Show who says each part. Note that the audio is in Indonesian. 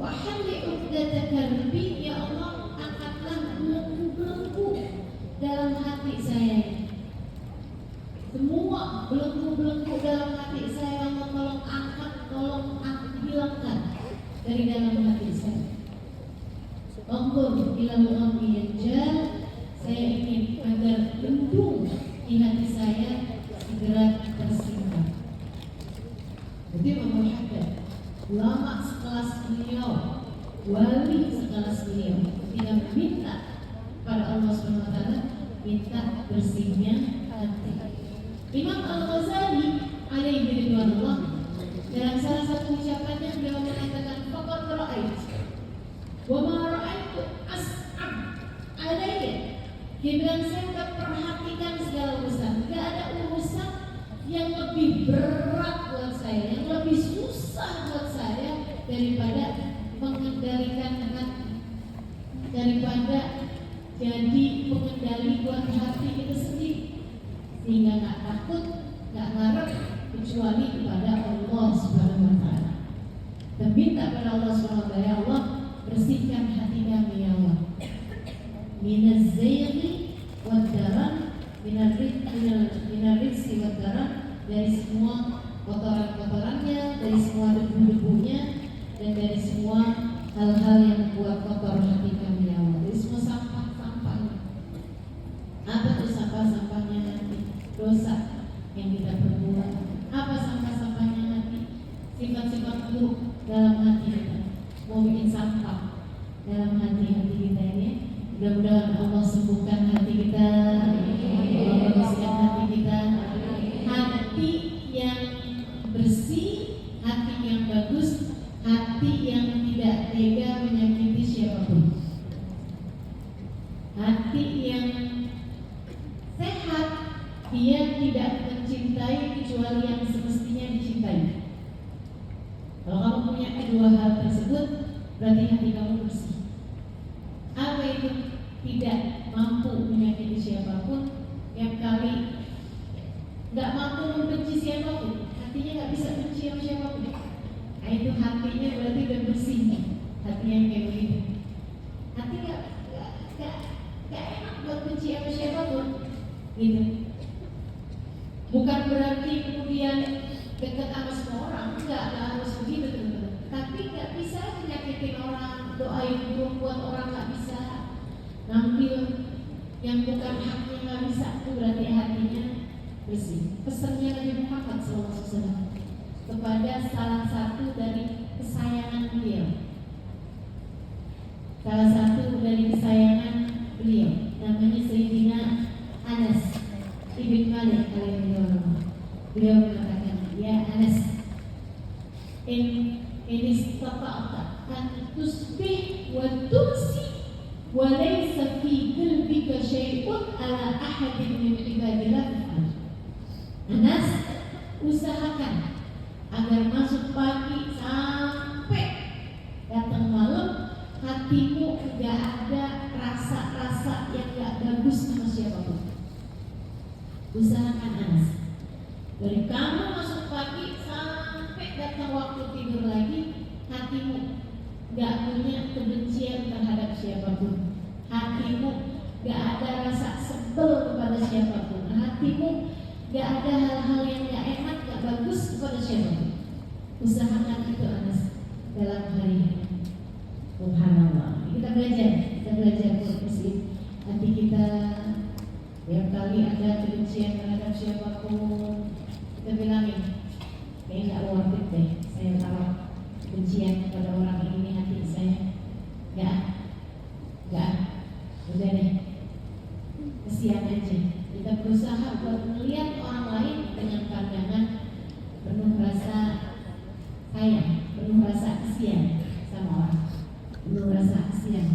Speaker 1: Wahalli 'uqdatal qalbi, ya Allah angkatlah belenggu-belenggu dalam hati saya. Semua belenggu-belenggu dalam hati saya, Allah tolong angkat, tolong hilangkan dari dalam hati saya. Anzur ila al-ghammi yanjal, saya ingin agar bendung di hati saya segera tersingkap. Jadi Imam Haddad, ulama sekelas beliau, wali sekelas beliau, tidak meminta pada Allah SWT, minta bersihnya hati. Imam Al-Ghazali alaihi ridwanullah, dalam salah satu ucapannya beliau mengatakan, faqad ra'ait wa ma ra'aitu as'ab alayya. Dia bilang, saya sudah perhatikan segala urusan, tidak ada urusan yang lebih berat buat saya, yang lebih susah buat saya daripada mengendalikan hati, daripada jadi pengendali buat hati itu sendiri, sehingga nggak takut, nggak ngarep kecuali kepada Allah Subhanahu Wa Taala. Dan minta pada Allah Subhanahu Wa Taala, ya Allah bersihkan hati kami ya Allah, minaz zayyi wad daran, minariksi wad daran, dari semua kotoran-kotorannya, dari semua debu-debunya, dan dari semua hal-hal yang membuat kotor hati kami ya Allah, dari semua sampah-sampahnya. Apa tuh sampah-sampahnya hati? Dosa yang kita perbuat. Apa sampah-sampahnya hati? Sifat-sifat buruk dalam hati kita. Mau bikin sampah dalam hati-hati kita ini. Mudah-mudahan Allah sembuhkan hati kita, Allah bersihkan hati kita. Hati yang bersih, hati yang bagus, hati yang tidak tega menyakiti siapapun, hati yang sehat, dia tidak mencintai kecuali yang semestinya dicintai. Kalau kamu punya kedua hal tersebut, berarti hati kamu bersih. Apa itu? Tidak mampu menyakiti siapapun, yang kali nggak mampu membenci siapapun, hatinya nggak bisa benci sama siapapun. Nah itu hatinya berarti udah bersih nih, hati yang kayak begitu. Hati nggak enak buat benci sama siapapun, gitu. Bukan berarti kemudian dekat sama semua orang, nggak harus begitu teman-teman. Tapi nggak bisa menyakitin orang, doain buruk buat orang nggak bisa, ngambil yang bukan haknya nggak bisa, itu berarti hatinya bersih. Pesannya Nabi Muhammad SAW kepada salah satu dari kesayangan beliau, salah satu dari kesayangan beliau, namanya Sayyidina Anas ibn Malik alaihissalam. Beliau mengatakan, ya Anas, ini istata'ta an tusbih wa tumsi wa laysa fi qalbika syai'un ala ahadin min ibadillah. Anas, usahakan agar masuk pagi sampai datang malam, hatimu tidak ada rasa-rasa yang gak bagus sama siapapun. Usahakan Anas, dari kamu masuk pagi sampai datang waktu tidur lagi, hatimu gak punya kebencian terhadap siapapun, hatimu gak ada rasa sebel kepada siapapun, hatimu gak ada hal-hal yang gak enak, gak bagus kepada siapapun. Usahakan itu Anas dalam hari ini. Subhanallah. Kita belajar bersih hati kita. Tiap kali ada kebencian terhadap siapapun, kita bilangin, kayaknya gak worth it deh saya taruh kebencian kepada orang ini hati saya. Gak, udah deh, kesian aja. Kita berusaha buat melihat orang lain dengan pandangan penuh rasa sayang, penuh rasa kesian sama orang, penuh rasa kesian.